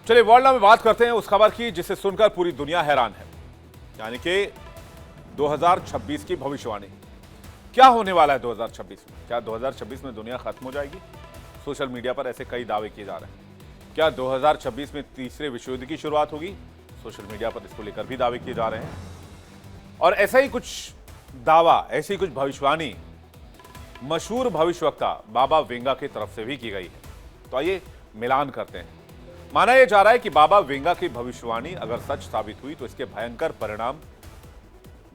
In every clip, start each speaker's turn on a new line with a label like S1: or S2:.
S1: चलिए वर्ल्ड में बात करते हैं उस खबर की जिसे सुनकर पूरी दुनिया हैरान है, यानी कि 2026 की भविष्यवाणी। क्या होने वाला है 2026 में? क्या 2026 में दुनिया खत्म हो जाएगी? सोशल मीडिया पर ऐसे कई दावे किए जा रहे हैं। क्या 2026 में तीसरे विश्व युद्ध की शुरुआत होगी? सोशल मीडिया पर इसको लेकर भी दावे किए जा रहे हैं। और ऐसा ही कुछ दावा, ऐसी कुछ भविष्यवाणी मशहूर भविष्यवक्ता बाबा वेंगा की तरफ से भी की गई है। तो आइए मिलान करते हैं। माना यह जा रहा है कि बाबा वेंगा की भविष्यवाणी अगर सच साबित हुई तो इसके भयंकर परिणाम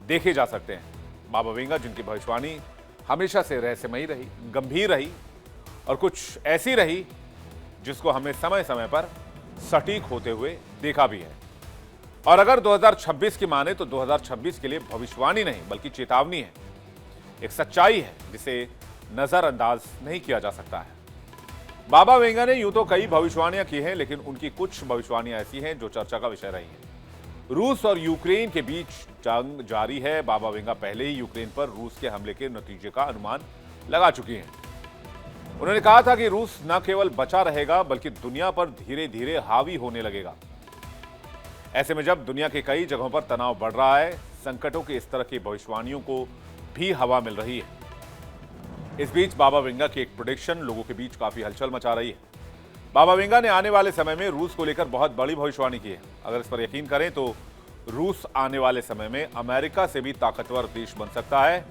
S1: देखे जा सकते हैं। बाबा वेंगा जिनकी भविष्यवाणी हमेशा से रहस्यमयी रही, गंभीर रही और कुछ ऐसी रही जिसको हमने समय समय पर सटीक होते हुए देखा भी है। और अगर 2026 की माने तो 2026 के लिए भविष्यवाणी नहीं बल्कि चेतावनी है, एक सच्चाई है जिसे नजरअंदाज नहीं किया जा सकता है। बाबा वेंगा ने यूं तो कई भविष्यवाणियां की हैं, लेकिन उनकी कुछ भविष्यवाणियां ऐसी हैं जो चर्चा का विषय रही हैं। रूस और यूक्रेन के बीच जंग जारी है। बाबा वेंगा पहले ही यूक्रेन पर रूस के हमले के नतीजे का अनुमान लगा चुकी हैं। उन्होंने कहा था कि रूस न केवल बचा रहेगा बल्कि दुनिया पर धीरे धीरे हावी होने लगेगा। ऐसे में जब दुनिया के कई जगहों पर तनाव बढ़ रहा है, संकटों की इस तरह की भविष्यवाणियों को भी हवा मिल रही है। इस बीच बाबा वेंगा की एक प्रेडिक्शन लोगों के बीच काफी हलचल मचा रही है। बाबा वेंगा ने आने वाले समय में रूस को लेकर बहुत बड़ी भविष्यवाणी की है। अगर इस पर यकीन करें तो रूस आने वाले समय में अमेरिका से भी ताकतवर देश बन सकता है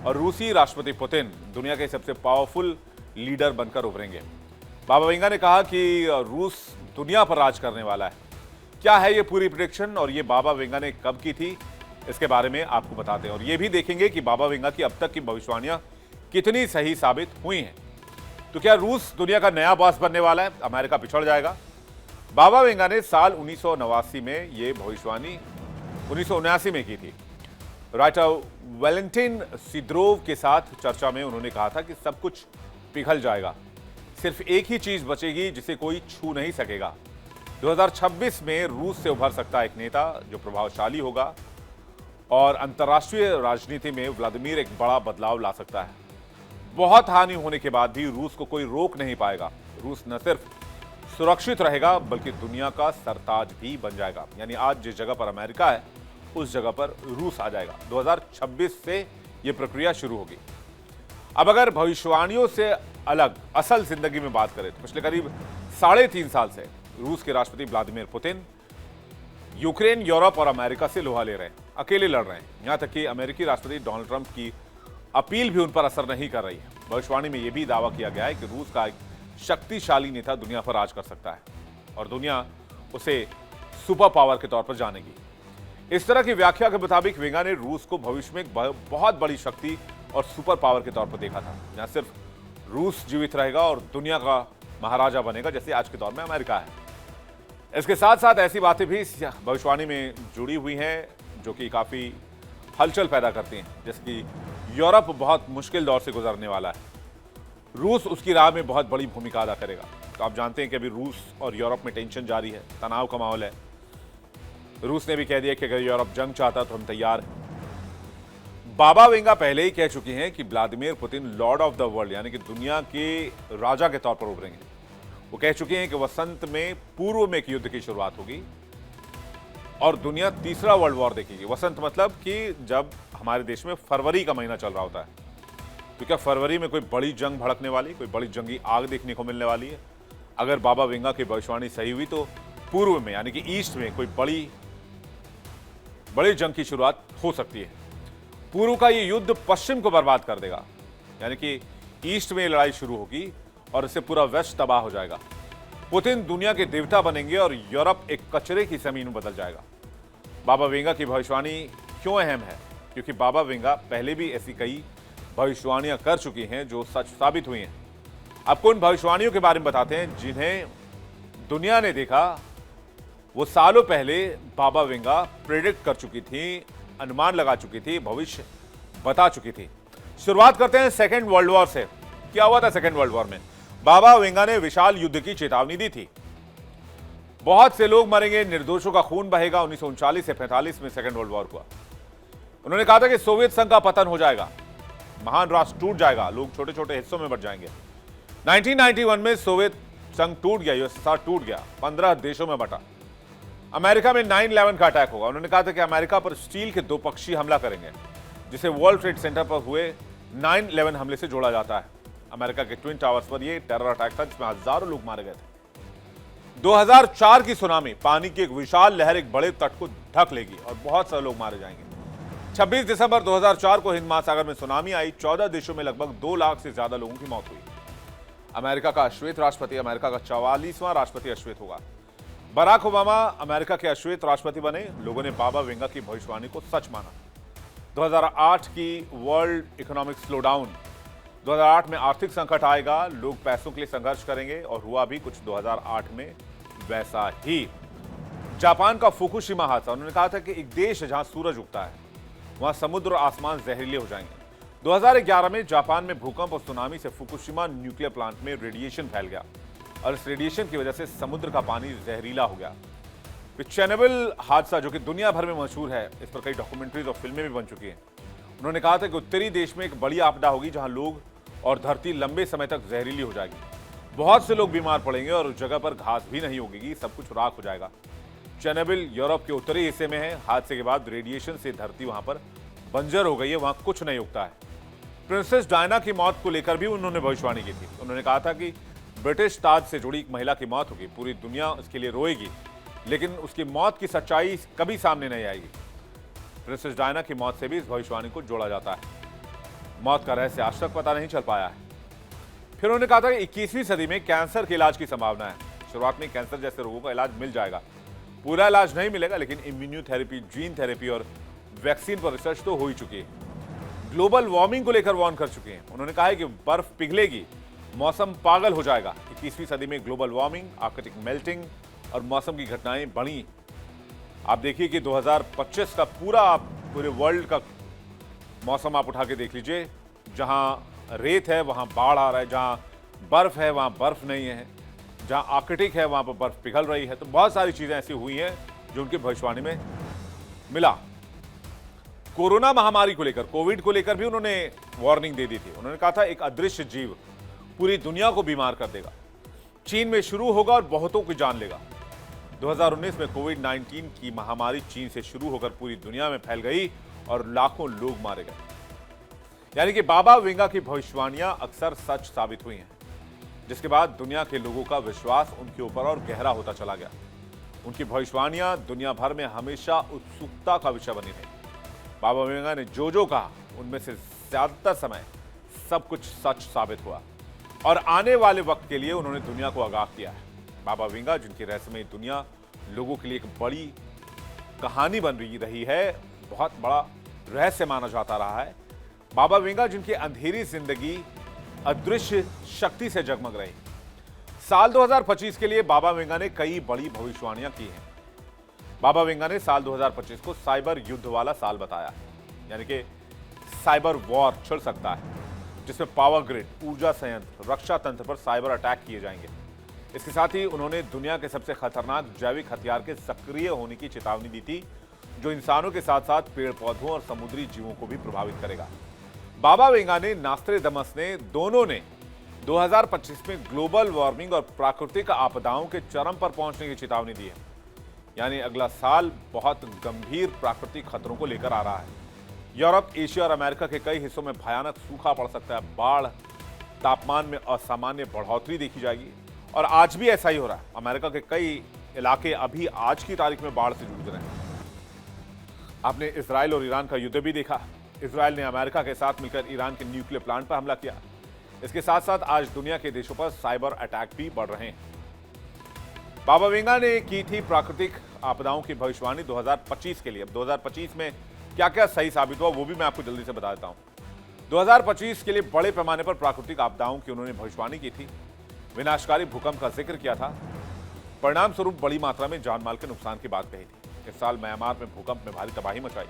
S1: और रूसी राष्ट्रपति पुतिन दुनिया के सबसे पावरफुल लीडर बनकर उभरेंगे। बाबा वेंगा ने कहा कि रूस दुनिया पर राज करने वाला है। क्या है ये पूरी प्रेडिक्शन और ये बाबा वेंगा ने कब की थी, इसके बारे में आपको बताते हैं। और ये भी देखेंगे कि बाबा वेंगा की अब तक की भविष्यवाणियां कितनी सही साबित हुई हैं। तो क्या रूस दुनिया का नया बॉस बनने वाला है? अमेरिका पिछड़ जाएगा? बाबा वेंगा ने साल 1989 में ये भविष्यवाणी 1979 में की थी। राइटर वैलेंटिन सिद्रोव के साथ चर्चा में उन्होंने कहा था कि सब कुछ पिघल जाएगा, सिर्फ एक ही चीज बचेगी जिसे कोई छू नहीं सकेगा। 2026 में रूस से उभर सकता है एक नेता जो प्रभावशाली होगा और अंतर्राष्ट्रीय राजनीति में व्लादिमीर एक बड़ा बदलाव ला सकता है। बहुत हानि होने के बाद भी रूस को कोई रोक नहीं पाएगा। रूस न सिर्फ सुरक्षित रहेगा बल्कि दुनिया का सरताज भी बन जाएगा। यानी आज जिस जगह पर अमेरिका है उस जगह पर रूस आ जाएगा। 2026 से यह प्रक्रिया शुरू होगी। अब अगर भविष्यवाणियों से अलग असल जिंदगी में बात करें तो पिछले करीब 3.5 साल से रूस के राष्ट्रपति व्लादिमीर पुतिन यूक्रेन, यूरोप और अमेरिका से लोहा ले रहे हैं, अकेले लड़ रहे हैं। यहां तक कि अमेरिकी राष्ट्रपति डोनाल्ड ट्रंप की अपील भी उन पर असर नहीं कर रही है। भविष्यवाणी में यह भी दावा किया गया है कि रूस का एक शक्तिशाली नेता दुनिया पर राज कर सकता है और दुनिया उसे सुपर पावर के तौर पर जानेगी। इस तरह की व्याख्या के मुताबिक वेंगा ने रूस को भविष्य में एक बहुत बड़ी शक्ति और सुपर पावर के तौर पर देखा था, जहां सिर्फ रूस जीवित रहेगा और दुनिया का महाराजा बनेगा, जैसे आज के दौर में अमेरिका है। इसके साथ साथ ऐसी बातें भी भविष्यवाणी में जुड़ी हुई हैं जो कि काफी हलचल पैदा करती हैं, जैसे कि यूरोप बहुत मुश्किल दौर से गुजरने वाला है, रूस उसकी राह में बहुत बड़ी भूमिका अदा करेगा। तो आप जानते हैं कि अभी रूस और यूरोप में टेंशन जारी है, तनाव का माहौल है। रूस ने भी कह दिया कि अगर यूरोप जंग चाहता तो हम तैयार हैं। बाबा वेंगा पहले ही कह चुकी हैं कि Vladimir Putin Lord of the world यानी कि दुनिया के राजा के तौर पर उभरेंगे। वो कह चुके हैं कि वसंत में पूर्व में एक युद्ध की शुरुआत होगी और दुनिया तीसरा वर्ल्ड वॉर देखेगी। वसंत मतलब कि जब हमारे देश में फरवरी का महीना चल रहा होता है। तो क्या फरवरी में कोई बड़ी जंग भड़कने वाली, कोई बड़ी जंगी आग देखने को मिलने वाली है? अगर बाबा वेंगा की भविष्यवाणी सही हुई तो पूर्व में यानी कि ईस्ट में कोई बड़ी जंग की शुरुआत हो सकती है। पूर्व का ये युद्ध पश्चिम को बर्बाद कर देगा, यानी कि ईस्ट में लड़ाई शुरू होगी और इससे पूरा वेस्ट तबाह हो जाएगा। पुतिन दुनिया के देवता बनेंगे और यूरोप एक कचरे की जमीन में बदल जाएगा। बाबा वेंगा की भविष्यवाणी क्यों अहम है? क्योंकि बाबा वेंगा पहले भी ऐसी कई भविष्यवाणियां कर चुकी हैं जो सच साबित हुई हैं। आपको उन भविष्यवाणियों के बारे में बताते हैं जिन्हें दुनिया ने देखा। वो सालों पहले बाबा वेंगा प्रेडिक्ट कर चुकी थी, अनुमान लगा चुकी थी, भविष्य बता चुकी थी। शुरुआत करते हैं सेकेंड वर्ल्ड वॉर से। क्या हुआ था सेकेंड वर्ल्ड वॉर में? बाबा वेंगा ने विशाल युद्ध की चेतावनी दी थी। बहुत से लोग मरेंगे, निर्दोषों का खून बहेगा। 1939 से 45 में सेकेंड वर्ल्ड वॉर हुआ। उन्होंने कहा था कि सोवियत संघ का पतन हो जाएगा, महान राष्ट्र टूट जाएगा, लोग छोटे छोटे हिस्सों में बट जाएंगे। 1991 में सोवियत संघ टूट गया, यूएसएसआर टूट गया, 15 देशों में बटा। अमेरिका में 9/11 का अटैक होगा। उन्होंने कहा था कि अमेरिका पर स्टील के दो पक्षीय हमला करेंगे, जिसे वर्ल्ड ट्रेड सेंटर पर हुए 9/11 हमले से जोड़ा जाता है। अमेरिका के ट्विन टावर्स पर यह टेरर अटैक था जिसमें हजारों लोग मारे गए थे। 2004 की सुनामी, पानी की एक विशाल लहर एक बड़े तट को ढक लेगी और बहुत सारे लोग मारे जाएंगे। 26 दिसंबर 2004 को हिंद महासागर में सुनामी आई। 14 देशों में लगभग 2 लाख से ज्यादा लोगों की मौत हुई। अमेरिका का अश्वेत राष्ट्रपति, अमेरिका का 44वां राष्ट्रपति अश्वेत होगा। बराक ओबामा अमेरिका के अश्वेत राष्ट्रपति बने। लोगों ने बाबा वेंगा की भविष्यवाणी को सच माना। 2008 की वर्ल्ड इकोनॉमिक स्लोडाउन, 2008 में आर्थिक संकट आएगा, लोग पैसों के लिए संघर्ष करेंगे और हुआ भी कुछ 2008 में वैसा ही। जापान का फुकुशिमा हादसा, उन्होंने कहा था कि एक देश जहां सूरज उगता है वहां समुद्र और आसमान जहरीले हो जाएंगे। 2011 में जापान में भूकंप और सुनामी से फुकुशिमा न्यूक्लियर प्लांट में रेडिएशन फैल गया और इस रेडिएशन की वजह से समुद्र का पानी जहरीला हो गया। चेरनोबिल हादसा जो कि दुनिया भर में मशहूर है, इस पर कई डॉक्यूमेंट्रीज और फिल्में भी बन चुकी हैं। उन्होंने कहा था कि उत्तरी देश में एक बड़ी आपदा होगी जहां लोग और धरती लंबे समय तक जहरीली हो जाएगी। बहुत से लोग बीमार पड़ेंगे और उस जगह पर घास भी नहीं उगेगी, सब कुछ राख हो जाएगा। चेरनोबिल यूरोप के उत्तरी हिस्से में है। हादसे के बाद रेडिएशन से धरती वहां पर बंजर हो गई है, वहां कुछ नहीं उगता है। प्रिंसेस डायना की मौत को लेकर भी उन्होंने भविष्यवाणी की थी। उन्होंने कहा था कि ब्रिटिश ताज से जुड़ी एक महिला की मौत होगी, पूरी दुनिया उसके लिए रोएगी, लेकिन उसकी मौत की सच्चाई कभी सामने नहीं आएगी। प्रिंसेस डायना की मौत से भी इस भविष्यवाणी को जोड़ा जाता है। मौत का रहस्य आज तक पता नहीं चल पाया है। फिर उन्होंने कहा था कि 21वीं सदी में कैंसर के इलाज की संभावना है। शुरुआत में कैंसर जैसे रोगों का इलाज मिल जाएगा, पूरा इलाज नहीं मिलेगा, लेकिन इम्यूनोथेरेपी, जीन थेरेपी और वैक्सीन पर रिसर्च तो हो ही चुकी है। ग्लोबल वार्मिंग को लेकर वार्न कर चुके हैं। उन्होंने कहा है कि बर्फ पिघलेगी, मौसम पागल हो जाएगा। 21वीं सदी में ग्लोबल वार्मिंग, आर्कटिक मेल्टिंग और मौसम की घटनाएं बढ़ी। आप देखिए कि 2025 का पूरे वर्ल्ड का मौसम आप उठा के देख लीजिए। जहां रेत है वहां बाढ़ आ रहा है, जहां बर्फ है वहां बर्फ नहीं है, जहां आर्कटिक है वहां पर बर्फ पिघल रही है। तो बहुत सारी चीजें ऐसी हुई हैं जो उनकी भविष्यवाणी में मिला। कोरोना महामारी को लेकर, कोविड को लेकर भी उन्होंने वार्निंग दे दी थी। उन्होंने कहा था एक अदृश्य जीव पूरी दुनिया को बीमार कर देगा, चीन में शुरू होगा और बहुतों की जान लेगा। 2019 में कोविड-19 की महामारी चीन से शुरू होकर पूरी दुनिया में फैल गई और लाखों लोग मारे गए। यानी कि बाबा वेंगा की भविष्यवाणियां अक्सर सच साबित हुई हैं, जिसके बाद दुनिया के लोगों का विश्वास उनके ऊपर और गहरा होता चला गया। उनकी भविष्यवाणियां दुनिया भर में हमेशा उत्सुकता का विषय बनी रही। बाबा वेंगा ने जो कहा उनमें से ज्यादातर समय सब कुछ सच साबित हुआ और आने वाले वक्त के लिए उन्होंने दुनिया को आगाह किया है। बाबा वेंगा, जिनकी रहस्यमयी दुनिया लोगों के लिए एक बड़ी कहानी बन रही है, बहुत बड़ा रहस्य माना जाता रहा है। बाबा वेंगा, जिनकी अंधेरी जिंदगी अदृश्य शक्ति से जगमग रही। साल 2025 के लिए बाबा वेंगा ने कई बड़ी भविष्यवाणियां की हैं। बाबा वेंगा ने साल 2025 को साइबर युद्ध वाला साल बताया, यानी कि साइबर वॉर छिड़ सकता है, जिसमें पावर ग्रिड, ऊर्जा संयंत्र, रक्षा तंत्र पर साइबर अटैक किए जाएंगे। इसके साथ ही उन्होंने दुनिया के सबसे खतरनाक जैविक हथियार के सक्रिय होने की चेतावनी दी थी, जो इंसानों के साथ साथ पेड़ पौधों और समुद्री जीवों को भी प्रभावित करेगा। बाबा वेंगा ने, नास्त्रेदमस ने, दोनों ने 2025 में ग्लोबल वार्मिंग और प्राकृतिक आपदाओं के चरम पर पहुंचने की चेतावनी दी है। यानी अगला साल बहुत गंभीर प्राकृतिक खतरों को लेकर आ रहा है। यूरोप, एशिया और अमेरिका के कई हिस्सों में भयानक सूखा पड़ सकता है, बाढ़, तापमान में असामान्य बढ़ोतरी देखी जाएगी और आज भी ऐसा ही हो रहा है। अमेरिका के कई इलाके अभी आज की तारीख में बाढ़ से जूझ रहे हैं। आपने इसराइल और ईरान का युद्ध भी देखा। इसराइल ने अमेरिका के साथ मिलकर ईरान के न्यूक्लियर प्लांट पर हमला किया। इसके साथ साथ आज दुनिया के देशों पर साइबर अटैक भी बढ़ रहे हैं। बाबा वेंगा ने की थी प्राकृतिक आपदाओं की भविष्यवाणी 2025 के लिए। अब 2025 में क्या क्या सही साबित हुआ वो भी मैं आपको जल्दी से बता देता हूं। 2025 के लिए बड़े पैमाने पर प्राकृतिक आपदाओं की उन्होंने भविष्यवाणी की थी। विनाशकारी भूकंप का जिक्र किया था। परिणाम स्वरूप बड़ी मात्रा में जानमाल के नुकसान की बात कही थी। इस साल म्यांमार में भूकंप में भारी तबाही मचाई।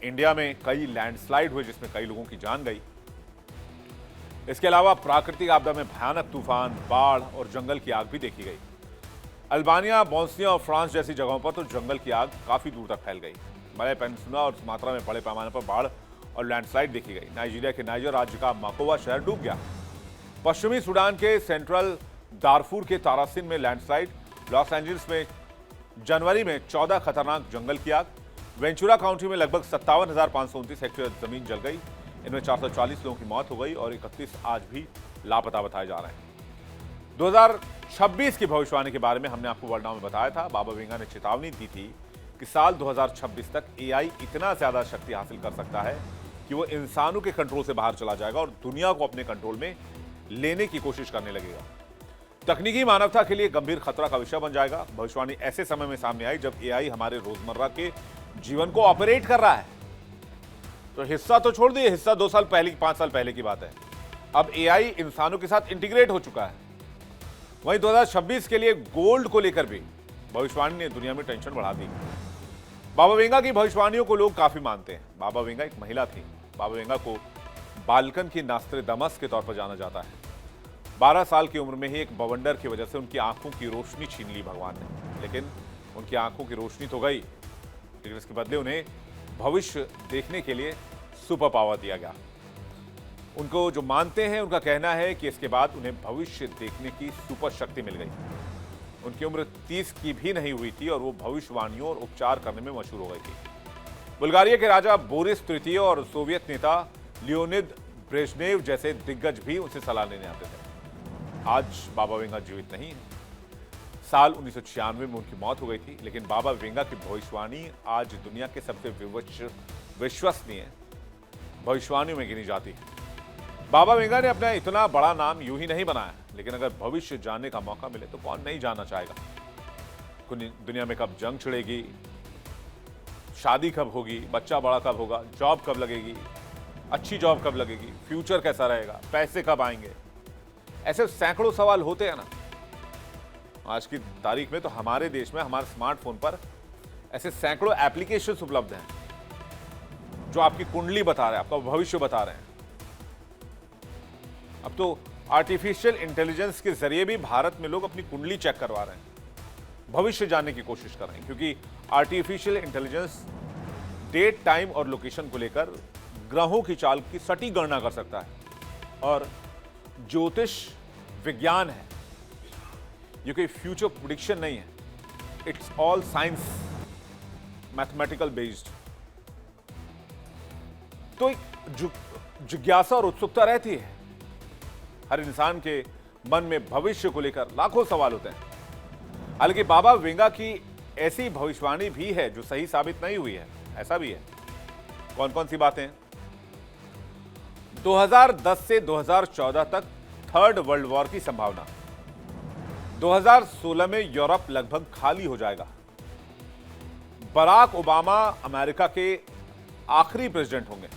S1: इंडिया में कई लैंडस्लाइड हुए जिसमें कई लोगों की जान गई। इसके अलावा प्राकृतिक आपदा में भयानक तूफान, बाढ़ और जंगल की आग भी देखी गई। अल्बानिया, बोस्निया और फ्रांस जैसी जगहों पर तो जंगल की आग काफी दूर तक फैल गई। मलय पेनिनसुला और सुमात्रा में बड़े पैमाने पर बाढ़ और लैंडस्लाइड देखी गई। नाइजीरिया के नाइजर राज्य का माकोवा शहर डूब गया। पश्चिमी सूडान के सेंट्रल दारफूर के तारासिन में लैंडस्लाइड, लॉस एंजल्स में जनवरी में 14 खतरनाक जंगल की आग, वेंचुरा काउंटी में लगभग 57,529 हेक्टेयर जमीन जल गई। इनमें 440 लोगों की मौत हो गई और 31 आज भी लापता बताए जा रहे हैं। 2026 की भविष्यवाणी के बारे में हमने आपको वर्ल्ड नाउ में बताया था। बाबा वेंगा ने चेतावनी दी थी कि साल 2026 तक एआई इतना ज्यादा शक्ति हासिल कर सकता है कि वो इंसानों के कंट्रोल से बाहर चला जाएगा और दुनिया को अपने कंट्रोल में लेने की कोशिश करने लगेगा। तकनीकी मानवता के लिए गंभीर खतरा का विषय बन जाएगा। भविष्यवाणी ऐसे समय में सामने आई जब एआई हमारे रोजमर्रा के जीवन को ऑपरेट कर रहा है। तो हिस्सा तो छोड़ दिए, हिस्सा 2 साल पहले, 5 साल पहले की बात है। अब एआई इंसानों के साथ इंटीग्रेट हो चुका है। वहीं 2026 के लिए गोल्ड को लेकर भी भविष्यवाणी ने दुनिया में टेंशन बढ़ा दी। बाबा वेंगा की भविष्यवाणियों को लोग काफी मानते हैं। बाबा वेंगा एक महिला थी। बाबा वेंगा को बाल्कन की नास्ट्रेदामस के तौर पर जाना जाता है। 12 साल की उम्र में ही एक बवंडर की वजह से उनकी आंखों की रोशनी छीन ली भगवान ने। लेकिन उनकी आंखों की रोशनी तो गई, लेकिन इसके बदले उन्हें भविष्य देखने के लिए सुपर पावर दिया गया। उनको जो मानते हैं उनका कहना है कि इसके बाद उन्हें भविष्य देखने की सुपर शक्ति मिल गई। उनकी उम्र 30 की भी नहीं हुई थी और वो भविष्यवाणियों और उपचार करने में मशहूर हो गई थी। बुल्गारिया के राजा बोरिस तृतीय और सोवियत नेता लियोनिद ब्रेजनेव जैसे दिग्गज भी उनसे सलाह लेने आते थे। आज बाबा वेंगा जीवित नहीं है। साल 1996 में उनकी मौत हो गई थी, लेकिन बाबा वेंगा की भविष्यवाणी आज दुनिया के सबसे विश्वसनीय भविष्यवाणियों में गिनी जाती है। बाबा वेंगा ने अपना इतना बड़ा नाम यूं ही नहीं बनाया, लेकिन अगर भविष्य जानने का मौका मिले तो कौन नहीं जानना चाहेगा। दुनिया में कब जंग छिड़ेगी, शादी कब होगी, बच्चा बड़ा कब होगा, जॉब कब लगेगी, अच्छी जॉब कब लगेगी, फ्यूचर कैसा रहेगा, पैसे कब आएंगे, ऐसे सैकड़ों सवाल होते हैं ना। आज की तारीख में तो हमारे देश में हमारे स्मार्टफोन पर ऐसे सैकड़ों एप्लीकेशंस उपलब्ध हैं जो आपकी कुंडली बता रहे हैं, आपका भविष्य बता रहे हैं। अब तो आर्टिफिशियल इंटेलिजेंस के जरिए भी भारत में लोग अपनी कुंडली चेक करवा रहे हैं, भविष्य जानने की कोशिश कर रहे हैं, क्योंकि आर्टिफिशियल इंटेलिजेंस डेट, टाइम और लोकेशन को लेकर ग्रहों की चाल की सटीक गणना कर सकता है। और ज्योतिष विज्ञान है, ये कोई फ्यूचर प्रेडिक्शन नहीं है। It's all science, mathematical based. तो एक जिज्ञासा और उत्सुकता रहती है। हर इंसान के मन में भविष्य को लेकर लाखों सवाल होते हैं। हालांकि बाबा वेंगा की ऐसी भविष्यवाणी भी है जो सही साबित नहीं हुई है। ऐसा भी है। कौन कौन सी बातें? 2010 से 2014 तक थर्ड वर्ल्ड वॉर की संभावना। 2016 में यूरोप लगभग खाली हो जाएगा। बराक ओबामा अमेरिका के आखिरी प्रेसिडेंट होंगे,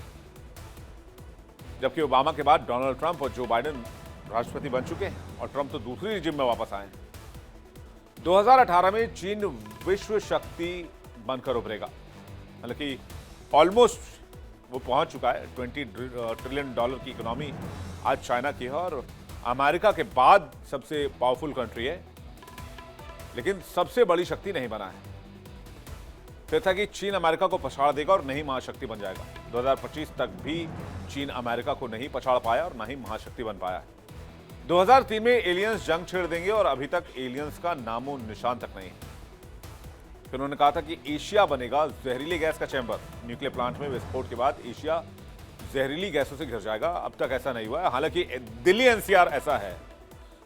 S1: जबकि ओबामा के बाद डोनाल्ड ट्रंप और जो बाइडेन राष्ट्रपति बन चुके हैं और ट्रंप तो दूसरी रिजिम में वापस आए हैं। 2018 में चीन विश्व शक्ति बनकर उभरेगा। हालांकि ऑलमोस्ट वो पहुंच चुका है। $20 ट्रिलियन की इकोनॉमी आज चाइना की है और अमेरिका के बाद सबसे पावरफुल कंट्री है, लेकिन सबसे बड़ी शक्ति नहीं बना है। फिर था कि चीन अमेरिका को पछाड़ देगा और नहीं महाशक्ति बन जाएगा। 2025 तक भी चीन अमेरिका को नहीं पछाड़ पाया और ना ही महाशक्ति बन पाया है। 2003 में एलियंस जंग छेड़ देंगे और अभी तक एलियंस का नामो निशान तक नहीं है। फिर उन्होंने कहा था कि एशिया बनेगा जहरीली गैस का चैम्बर। न्यूक्लियर प्लांट में विस्फोट के बाद एशिया जहरीली गैसों से घिर जाएगा। अब तक ऐसा नहीं हुआ है। हालांकि दिल्ली एनसीआर ऐसा है।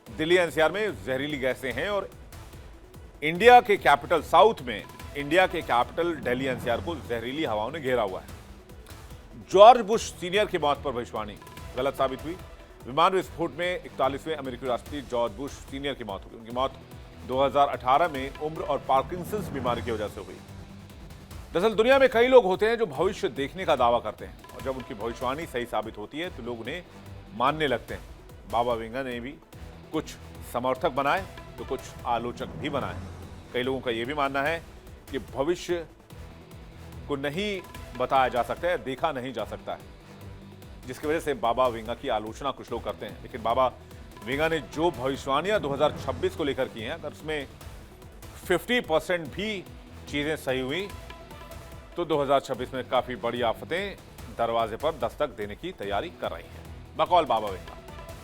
S1: दिल्ली एनसीआर में जहरीली गैसें हैं और इंडिया के कैपिटल साउथ में, इंडिया के कैपिटल दिल्ली एनसीआर को जहरीली हवाओं ने घेरा हुआ है। जॉर्ज बुश सीनियर की मौत पर भविष्यवाणी गलत साबित हुई। विमान विस्फोट में 41वें अमेरिकी राष्ट्रपति जॉर्ज बुश सीनियर की मौत हो गई। उनकी मौत 2018 में उम्र और पार्किंसंस बीमारी की वजह से हुई। दरअसल दुनिया में कई लोग होते हैं जो भविष्य देखने का दावा करते हैं और जब उनकी भविष्यवाणी सही साबित होती है तो लोग उन्हें मानने लगते हैं। बाबा वेंगा ने भी कुछ समर्थक बनाए तो कुछ आलोचक भी बनाए। कई लोगों का यह भी मानना है कि भविष्य को नहीं बताया जा सकता है, देखा नहीं जा सकता है, जिसकी वजह से बाबा वेंगा की आलोचना कुछ लोग करते हैं। लेकिन बाबा वेंगा ने जो भविष्यवाणियां 2026 को लेकर की हैं, अगर उसमें 50% भी चीजें सही हुई तो 2026 में काफी बड़ी आफतें दरवाजे पर दस्तक देने की तैयारी कर रही हैं। बकौल बाबा वेंगा।